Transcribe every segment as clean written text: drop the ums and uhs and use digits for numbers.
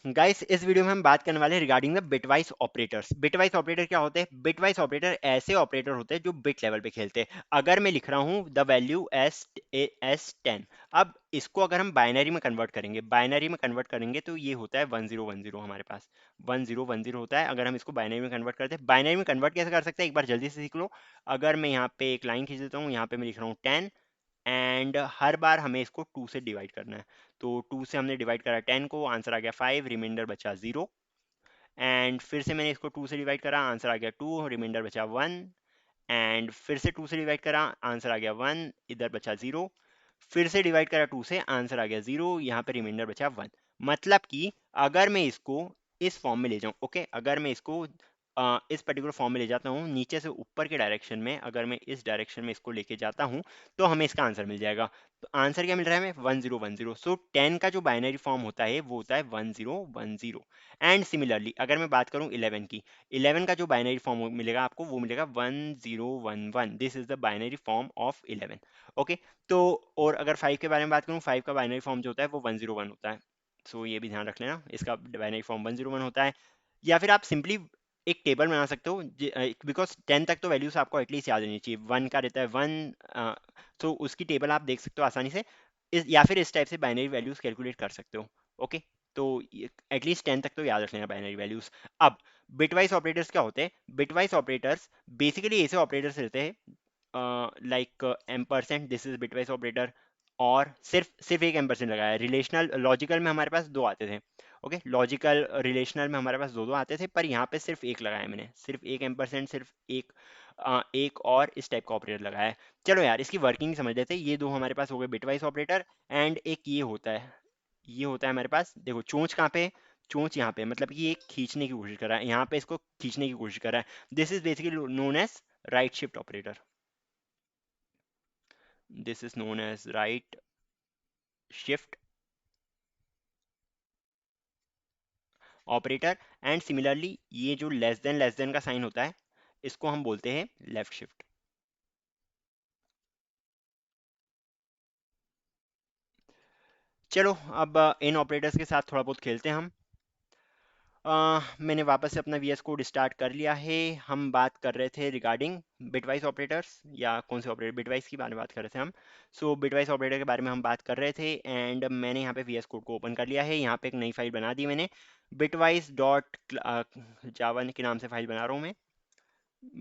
Guys इस video में हम बात करने वाले हैं regarding the bitwise operators. Bitwise operator क्या होते हैं? बिटवाइज ऑपरेटर ऐसे ऑपरेटर होते हैं जो बिट लेवल पे खेलते हैं। अगर मैं लिख रहा हूं द वैल्यू एस 10, अब इसको अगर हम बाइनरी में कन्वर्ट करेंगे, तो ये होता है 1010 हमारे पास 1010 होता है। अगर हम इसको बाइनरी में कन्वर्ट करते हैं, बाइनरी में कन्वर्ट कैसे कर सकते हैं एक बार जल्दी से सीख लो। अगर मैं यहाँ पे एक लाइन खींच देता हूँ, यहाँ पे मैं लिख रहा हूँ 10 एंड हर बार हमें इसको 2 से डिवाइड करना है। तो 2 से हमने डिवाइड करा 10 को, आंसर आ गया 5, रिमाइंडर बचा 0। एंड फिर से मैंने इसको 2 से डिवाइड करा, आंसर आ गया 2, रिमाइंडर बचा 1। एंड फिर से 2 से डिवाइड करा, आंसर आ गया 1, इधर बचा 0। फिर से डिवाइड करा 2 से, आंसर आ गया 0, यहाँ पे रिमाइंडर बचा 1। मतलब कि अगर मैं इसको इस फॉर्म में ले जाऊं, ओके, अगर मैं इसको इस पर्टिकुलर फॉर्म में ले जाता हूँ नीचे से ऊपर के डायरेक्शन में, अगर मैं इस डायरेक्शन में इसको लेके जाता हूँ तो हमें इसका आंसर मिल जाएगा। तो आंसर क्या मिल रहा है हमें? 1010। सो 10 का जो बाइनरी फॉर्म होता है वो होता है 1010। एंड सिमिलरली अगर मैं बात करूँ 11 की, 11 का जो बाइनरी फॉर्म मिलेगा आपको वो मिलेगा 1011। This is the binary form of 11। Okay, तो और अगर 5 के बारे में बात करूँ, 5 का बाइनरी फॉर्म जो होता है वो 101 होता है। सो ये भी ध्यान रख लेना, इसका बाइनरी फॉर्म 101 होता है। या फिर आप सिंपली एक टेबल बना सकते हो, बिकॉज 10 तक तो वैल्यूज आपको एटलीस्ट याद रहनी चाहिए। 1 का रहता है 1, तो उसकी टेबल आप देख सकते हो आसानी से। या फिर इस टाइप से बाइनरी वैल्यूज कैलकुलेट कर सकते हो। ओके, तो एटलीस्ट 10 तक तो याद रख लेना बाइनरी वैल्यूज। अब बिटवाइज ऑपरेटर्स क्या होते हैं? बिटवाइज ऑपरेटर्स बेसिकली ऐसे ऑपरेटर्स रहते हैं like ampersand, this is bitwise operator. और सिर्फ एक एम्परसेंट लगाया है। रिलेशनल लॉजिकल में हमारे पास दो आते थे। ओके, लॉजिकल रिलेशनल में हमारे पास दो दो आते थे, पर यहाँ पे सिर्फ एक लगाया है मैंने, सिर्फ एक एम्परसेंट, सिर्फ एक एक और इस टाइप का ऑपरेटर लगाया है। चलो यार इसकी वर्किंग समझ लेते हैं। ये दो हमारे पास हो गए बिटवाइज ऑपरेटर। एंड एक ये होता है, ये होता है हमारे पास, देखो चोंच कहाँ पे है? चोंच यहाँ पे, मतलब कि ये खींचने की कोशिश कर रहा है, यहाँ पे इसको खींचने की कोशिश कर रहा है। This is basically known as right shift operator. This is known as right shift operator. And similarly ये जो लेस देन का साइन होता है इसको हम बोलते हैं लेफ्ट शिफ्ट। चलो अब इन ऑपरेटर्स के साथ थोड़ा बहुत खेलते हैं हम। मैंने वापस से अपना वीएस कोड स्टार्ट कर लिया है। हम बात कर रहे थे रिगार्डिंग बिटवाइज ऑपरेटर्स, या कौन से ऑपरेटर, बिटवाइज की बारे में बात कर रहे थे हम। सो बिटवाइज ऑपरेटर के बारे में हम बात कर रहे थे। एंड मैंने यहाँ पे वीएस कोड को ओपन कर लिया है। यहाँ पे एक नई फाइल बना दी मैंने, बिटवाइज डॉट जावा के नाम से फाइल बना रहा हूँ मैं,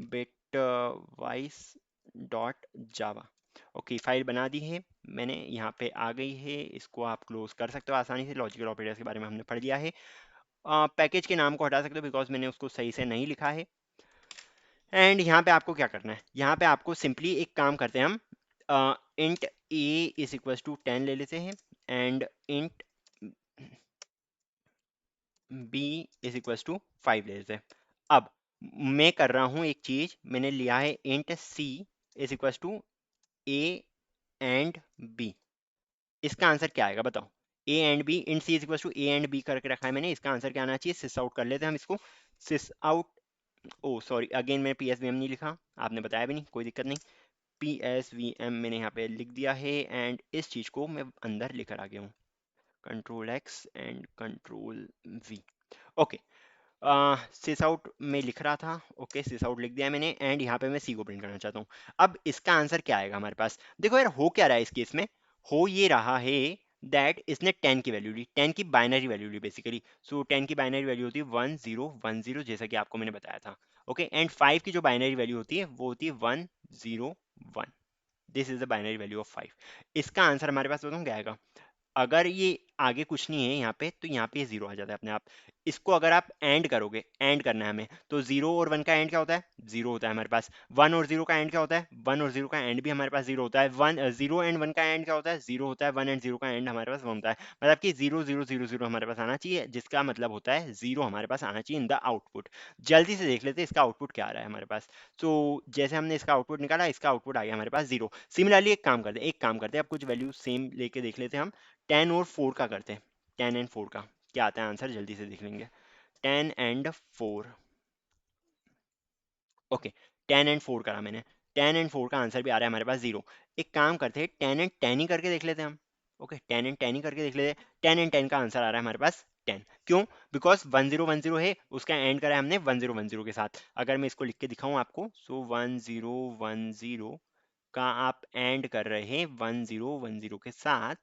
बिटवाइज डॉट जावा। ओके, फाइल बना दी है मैंने, यहाँ पे आ गई है। इसको आप क्लोज कर सकते हो आसानी से। लॉजिकल ऑपरेटर्स के बारे में हमने पढ़ लिया है। पैकेज के नाम को हटा सकते हो बिकॉज मैंने उसको सही से नहीं लिखा है। एंड यहाँ पे आपको क्या करना है? यहाँ पे आपको सिंपली एक काम करते हैं हम, int a is equal to 10 ले लेते हैं, and int b is equal to 5 ले लेते हैं। अब मैं कर रहा हूँ एक चीज, मैंने लिया है int c is equal to a and b. इसका आंसर क्या आएगा बताओ? A and b, int c is equal to a and b करके रखा है मैंने। इसका आंसर क्या आना चाहिए? सिस आउट कर लेते हैं हम इसको। सिस आउट, ओ सॉरी अगेन मैं पी एस वी एम नहीं लिखा, आपने बताया भी नहीं, कोई दिक्कत नहीं। पी एस वी एम मैंने यहाँ पे लिख दिया है। एंड इस चीज़ को मैं अंदर लेकर आ गया हूँ, control X and control V. Okay, sys out में लिख रहा था, ओके सिस आउट लिख दिया मैंने। एंड यहाँ पे मैं सी को प्रिंट करना चाहता हूँ। अब इसका आंसर क्या आएगा हमारे पास? देखो यार हो क्या रहा है इस केस में, हो ये रहा है दैट इसने 10 की वैल्यू ली, 10 की बाइनरी वैल्यू ली बेसिकली। सो 10 की बाइनरी वैल्यू होती है 1010, जैसा कि आपको मैंने बताया था। ओके, एंड 5 की जो बाइनरी वैल्यू होती है वो होती है 101। This is the binary value of 5। इसका आंसर हमारे पास बताऊँ क्या आएगा? अगर ये आगे कुछ नहीं है यहाँ पे, तो यहाँ पे जीरो आ जाता है अपने आप। इसको अगर आप एंड करोगे, एंड करना है हमें, तो जीरो और वन का एंड क्या होता है? जीरो होता है हमारे पास। वन और जीरो का एंड क्या होता है? वन और जीरो का एंड भी हमारे पास जीरो होता है। वन जीरो एंड वन का एंड क्या होता है? जीरो होता है। वन एंड जीरो का एंड हमारे पास वन होता है। मतलब कि जीरो जीरो जीरो जीरो हमारे पास आना चाहिए, जिसका मतलब होता है जीरो हमारे पास आना चाहिए इन द आउटपुट। जल्दी से देख लेते हैं इसका आउटपुट क्या आ रहा है हमारे पास। तो जैसे हमने इसका आउटपुट निकाला, इसका आउटपुट आ गया हमारे पास जीरो। सिमिलरली एक काम करते हैं, अब कुछ वैल्यू सेम लेके देख लेते हैं हम। 10 और 4 का करते हैं। 10 एंड 4 का क्या आता है आंसर, जल्दी से देख लेंगे। 10 एंड 4, ओके 10 एंड 4 करा मैंने। 10 एंड 4 का आंसर भी आ रहा है हमारे पास जीरो। एक काम करते हैं 10 एंड 10 ही करके देख लेते हैं हम। ओके 10 एंड 10 ही करके देख लेते हैं। 10 एंड 10 का आंसर आ रहा है हमारे पास 10। क्यों? बिकॉज 1010 है, उसका एंड करा है हमने 1010 के साथ। अगर मैं इसको लिख के दिखाऊं आपको, सो 1010 का आप एंड कर रहे हैं 1010 के साथ,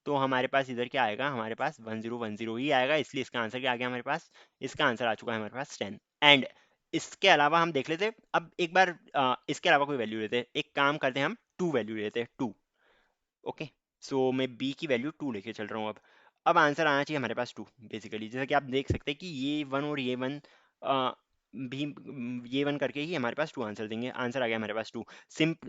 तो हमारे पास इधर क्या आएगा? हमारे पास 1010 ही आएगा, इसलिए इसका आंसर क्या आ गया हमारे पास? इसका आंसर आ चुका है हमारे पास 10। एंड इसके अलावा हम देख लेते, अब एक बार इसके अलावा कोई वैल्यू लेते, एक काम करते हैं, हम 2 वैल्यू लेते, 2। ओके, सो मैं बी की वैल्यू 2 लेके चल रहा हूँ अब आंसर आना चाहिए हमारे पास 2 बेसिकली। जैसा कि आप देख सकते हैं कि ये 1 और ये 1 भी, ये 1 करके ही हमारे पास 2 आंसर देंगे। आंसर आ गया हमारे पास 2।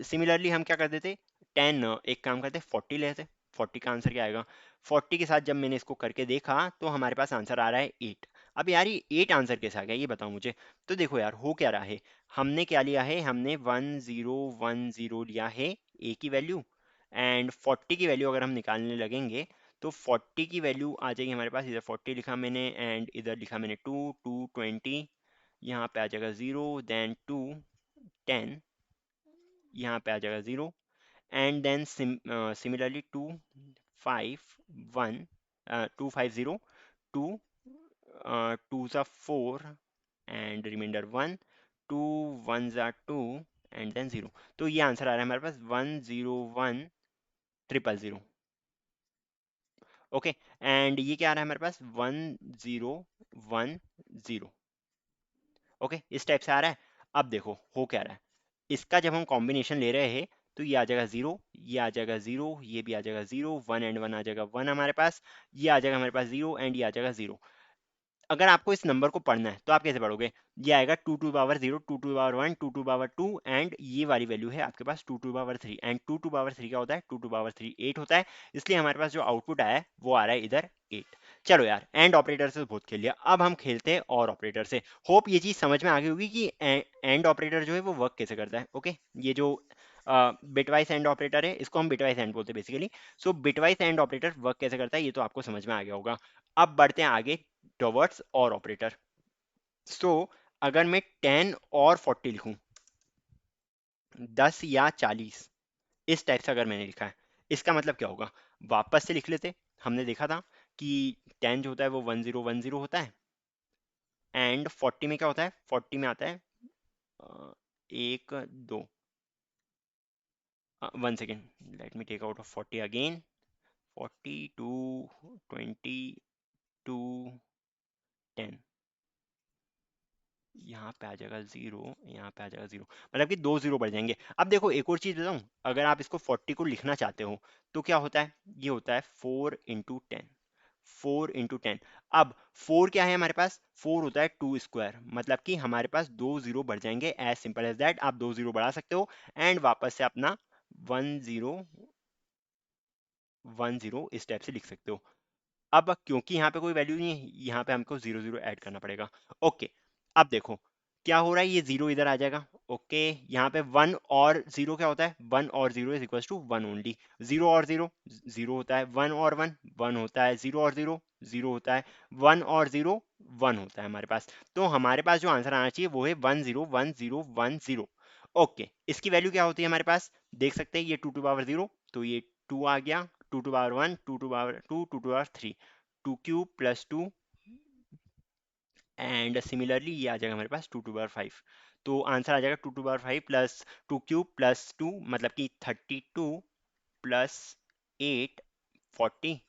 सिमिलरली हम क्या कर देते, 10 एक काम करते 40 लेते, 40 का आंसर क्या आएगा? 40 के साथ जब मैंने इसको करके देखा तो हमारे पास आंसर आ रहा है 8। अब यार ये 8 आंसर कैसे आ गया, ये बताओ मुझे। तो देखो यार, हो क्या रहा है, हमने क्या लिया है, हमने 1010 लिया है ए की वैल्यू, एंड 40 की वैल्यू अगर हम निकालने लगेंगे तो 40 की वैल्यू आ जाएगी हमारे पास, इधर 40 लिखा मैंने एंड इधर लिखा मैंने 2, 2 20, यहाँ पे आ जाएगा 0, देन 2 10, यहाँ पे आ जाएगा 0, एंड देन सिमिलरली 2 5 1, 2 5 0, 2 2 ज़ा 4 एंड रिमाइंडर 1, 2 1 ज़ा 2 एंड देन 0। तो ये आंसर आ रहा है हमारे पास 101 ट्रिपल 0। ओके, एंड ये क्या आ रहा है हमारे पास? 1010। ओके, इस टाइप से आ रहा है। अब देखो हो क्या रहा है, इसका जब हम कॉम्बिनेशन ले रहे हैं तो ये आ जाएगा 0, ये आ जाएगा 0, ये भी आ जाएगा 0, 1 एंड 1 आ जाएगा 1 हमारे पास, ये आ जाएगा हमारे पास 0 एंड ये आ जाएगा 0। अगर आपको इस नंबर को पढ़ना है तो आप कैसे पढ़ोगे? ये आएगा 2 to power 0, 2 to power 1, 2 to power 2, and ये वाली वैल्यू है आपके पास 2 to power 3, and 2 to power 3 क्या होता है? 2 टू पावर 3 8 होता है, इसलिए हमारे पास जो आउटपुट आया है वो आ रहा है इधर 8। चलो यार, एंड ऑपरेटर से तो बहुत खेल लिया, अब हम खेलते हैं और ऑपरेटर से। होप ये चीज समझ में आ गई होगी कि एंड ऑपरेटर जो है वो वर्क कैसे करता है। ओके, ये जो बिटवाइस एंड ऑपरेटर है, इसको हम बिटवाइस एंड बोलते हैं basically. So bitwise and operator work कैसे करता है ये तो आपको समझ में आ गया होगा। अब बढ़ते हैं आगे टॉवर्ड्स और ऑपरेटर। सो अगर मैं 10 और 40 लिखूं, 10 या 40, इस टाइप से अगर मैंने लिखा है, इसका मतलब क्या होगा? वापस से लिख लेते, हमने देखा था कि 10 जो होता है वो 1010 होता है, एंड 40 में क्या होता है? 40 में आता है 1 2, 1 second, let me take out of 40 again, 42 22 10, यहाँ पे आ जाएगा 0, यहाँ पे आ जाएगा 0, मतलब कि 2 0 बढ़ जाएंगे। अब देखो एक और चीज बताऊं, अगर आप इसको 40 को लिखना चाहते हो तो क्या होता है? ये होता है 4 × 10, 4 × 10। अब 4 क्या है हमारे पास? 4 होता है 2 स्क्वायर, मतलब कि हमारे पास 2 0 बढ़ जाएंगे, एज सिंपल एज दैट। आप 2 0 बढ़ा सकते हो एंड वापस से अपना 1010 इस टाइप से लिख सकते हो। अब क्योंकि यहाँ पे कोई वैल्यू नहीं है, यहाँ पे हमको 0 0 ऐड करना पड़ेगा। ओके, अब देखो क्या हो रहा है, ये 0 इधर आ जाएगा। ओके, यहाँ पे 1 और 0 क्या होता है? 1 और 0 इज इक्वल टू 1 ओनली। 0 और 0 0 होता है, 1 और 1 1 होता है, 0 और 0 0 होता है, 1 और 0 1 होता है हमारे पास। तो हमारे पास जो आंसर आना चाहिए वो है 101010। ओके, इसकी वैल्यू क्या होती है हमारे पास? देख सकते हैं, ये 2 टू पावर 0, तो ये 2 आ गया, 2 to power 1, 2 to power 2, 2 to power 3, 2 cube plus 2, and similarly ये आ जाएगा हमारे पास 2 टू पावर 5। तो आंसर आ जाएगा 2 to power 5 plus 2 cube plus 2, मतलब कि 32 प्लस 8 40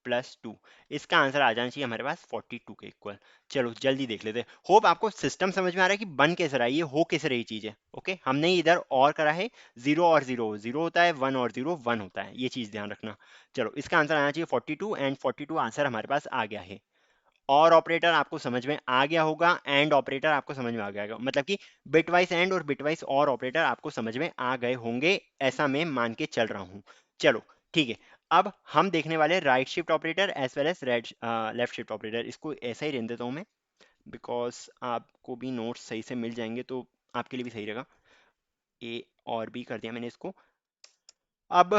प्लस 2। इसका आंसर आ जाना चाहिए हमारे पास 42 के इक्वल। चलो जल्दी देख लेते हैं। होप आपको सिस्टम समझ में आ रहा है कि बन कैसे रहा है, ये हो कैसे रही चीज है। ओके, हमने इधर और करा है 0 और 0 0 होता है, 1 और 0 1 होता है, ये चीज ध्यान रखना। चलो इसका आंसर आना चाहिए 42, एंड 42 आंसर हमारे पास आ गया है। और ऑपरेटर आपको समझ में आ गया होगा, एंड ऑपरेटर आपको समझ में आ गया होगा, मतलब कि बिटवाइस एंड और बिटवाइस और ऑपरेटर आपको समझ में आ गए होंगे, ऐसा मैं मान के चल रहा हूं। चलो ठीक है, अब हम देखने वाले right shift operator as well as left shift operator. इसको ऐसा ही रहने देता हूं मैं, बिकॉज आपको भी नोट्स सही से मिल जाएंगे तो आपके लिए भी सही रहेगा। ए और बी कर दिया मैंने इसको। अब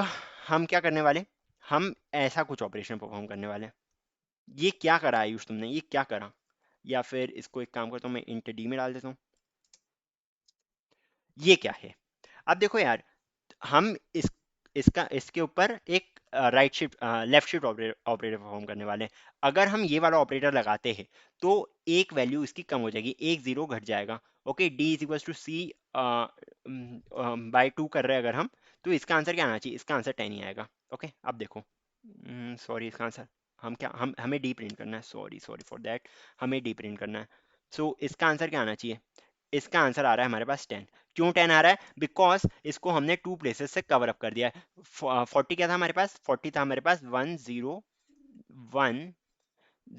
हम क्या करने वाले, हम ऐसा कुछ ऑपरेशन परफॉर्म करने वाले हैं। ये क्या करा आयुष तुमने, ये क्या करा? या फिर इसको एक काम करता हूँ, मैं इंट डी में डाल देता हूँ। ये क्या है? अब देखो यार, हम इस इसका इसके ऊपर एक right shift left shift operator perform करने वाले हैं। अगर हम ये वाला ऑपरेटर लगाते हैं तो एक वैल्यू इसकी कम हो जाएगी, एक जीरो घट जाएगा। Okay, d is equal to c by two कर रहे हैं अगर हम, तो इसका आंसर क्या आना चाहिए, इसका आंसर 10 ही आएगा। ओके, अब देखो, सॉरी इसका आंसर हम क्या हम हमें डी प्रिंट करना है, सॉरी सॉरी फॉर दैट, हमें डी प्रिंट करना है। सो इसका आंसर क्या आना चाहिए, इसका आंसर आ रहा है हमारे पास 10। क्यों 10 आ रहा है, बिकॉज इसको हमने टू प्लेसेस से कवर अप कर दिया है। 40 क्या था हमारे पास, 40 था हमारे पास 101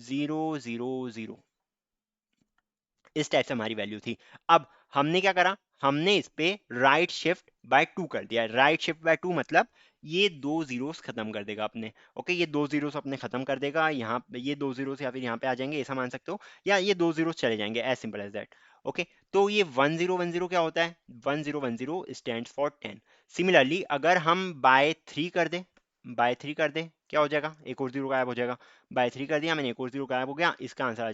0 0 0, इस टाइप से हमारी वैल्यू थी। अब हमने क्या करा, हमने इस पे राइट शिफ्ट बाय टू कर दिया। राइट शिफ्ट बाय टू मतलब ये दो जीरोस खत्म कर देगा अपने। ओके, ये दो जीरोस अपने खत्म कर देगा, यहाँ ये दो जीरोस या फिर यहाँ पे आ जाएंगे, ऐसा मान सकते हो, या ये दो जीरोस चले जाएंगे, as simple as that. Okay, तो ये 1010 क्या होता है, 1010 स्टैंड फॉर 10। सिमिलरली अगर हम बाय थ्री कर दें, बाय थ्री कर दें क्या हो जाएगा, एक और जीरो गायब हो जाएगा। बाय थ्री कर दिया मैंने, एक और जीरो गायब हो गया, इसका आंसर आ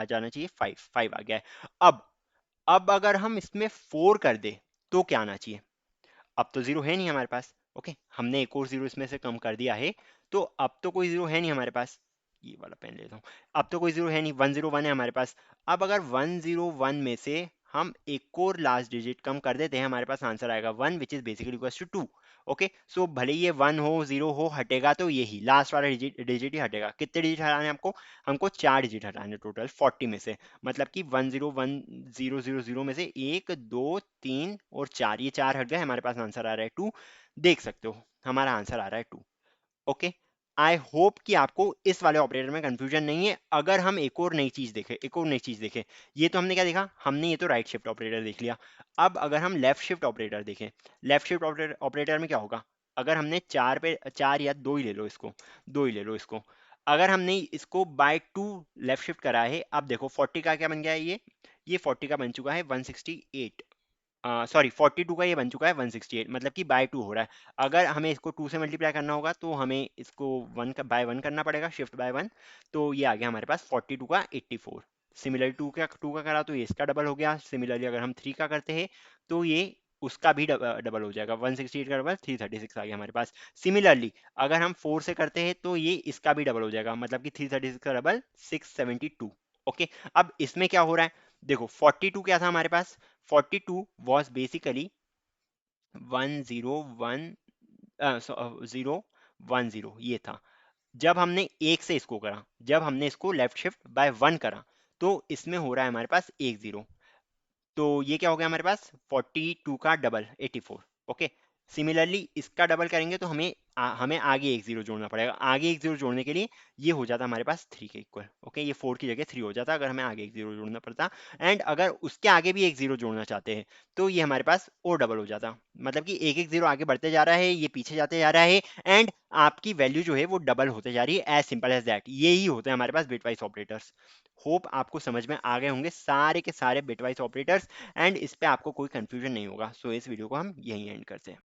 जाना चाहिए 5, 5 आ गया है। अब अगर हम इसमें 4 कर दे तो क्या आना चाहिए, अब तो जीरो है नहीं हमारे पास। ओके, हमने एक और जीरो इसमें से कम कर दिया है, तो अब तो कोई जीरो है नहीं हमारे पास। ये वाला पेन लेता हूँ, अब तो कोई जीरो है नहीं, 101 है हमारे पास। अब अगर 101 में से हम एक और लास्ट डिजिट कम कर देते हैं, हमारे पास आंसर आएगा 1 which is basically equal to 2। Okay, so भले ये 1 हो 0 हो, हटेगा तो यही लास्ट वाला डिजिट ही हटेगा। कितने डिजिट हटाने हैं हमको, हमको 4 डिजिट हटाने टोटल 40 में से। मतलब कि 101 0 0 0 में से एक दो तीन और चार, ये चार हट गए, हमारे पास आंसर आ रहा है 2। देख सकते हो हमारा आंसर आ रहा है 2। ओके, आई होप कि आपको इस वाले ऑपरेटर में कंफ्यूजन नहीं है। अगर हम एक और नई चीज देखें, एक और नई चीज देखें, ये तो हमने क्या देखा, हमने ये तो राइट शिफ्ट ऑपरेटर देख लिया। अब अगर हम लेफ्ट शिफ्ट ऑपरेटर देखें, लेफ्ट शिफ्ट ऑपरेटर में क्या होगा, अगर हमने चार पे चार या दो ही ले लो इसको, दो ही ले लो इसको, अगर हमने इसको बाय टू लेफ्ट शिफ्ट करा है, अब देखो 40 का क्या बन गया है, ये 40 का बन चुका है 168, सॉरी 42 का ये बन चुका है 168, मतलब कि बाय टू हो रहा है। अगर हमें इसको टू से मल्टीप्लाई करना होगा तो हमें इसको वन का बाय वन करना पड़ेगा, शिफ्ट बाय वन। तो ये आ गया हमारे पास 42 का 84। सिमिलरली टू का करा तो ये इसका डबल हो गया। सिमिलरली अगर हम थ्री का करते हैं तो ये उसका भी डबल हो जाएगा, 168 का डबल 336 आ गया हमारे पास। सिमिलरली अगर हम फोर से करते हैं तो ये इसका भी डबल हो जाएगा, मतलब कि 336 का डबल 672। ओके, अब इसमें क्या हो रहा है, देखो 42 क्या था हमारे पास, 42 was basically 101 010, ये था। जब हमने एक से इसको करा, जब हमने इसको लेफ्ट शिफ्ट बाय वन करा, तो इसमें हो रहा है हमारे पास एक जीरो। तो ये क्या हो गया हमारे पास 42 का डबल 84। ओके, सिमिलरली इसका डबल करेंगे तो हमें आगे एक जीरो जोड़ना पड़ेगा। आगे एक जीरो जोड़ने के लिए ये हो जाता हमारे पास थ्री के इक्वल। ओके, ये फोर की जगह थ्री हो जाता अगर हमें आगे एक जीरो जोड़ना पड़ता। एंड अगर उसके आगे भी एक जीरो जोड़ना चाहते हैं तो ये हमारे पास और डबल हो जाता, मतलब कि एक एक जीरो आगे बढ़ते जा रहा है, ये पीछे जाते जा रहा है, एंड आपकी वैल्यू जो है वो डबल होते जा रही है। एज सिंपल एज दैट, ये ही होते हैं हमारे पास बिटवाइज ऑपरेटर्स। होप आपको समझ में आ गए होंगे सारे के सारे बिटवाइज ऑपरेटर्स, एंड इस पे आपको कोई कंफ्यूजन नहीं होगा। सो इस वीडियो को हम यहीं एंड करते हैं।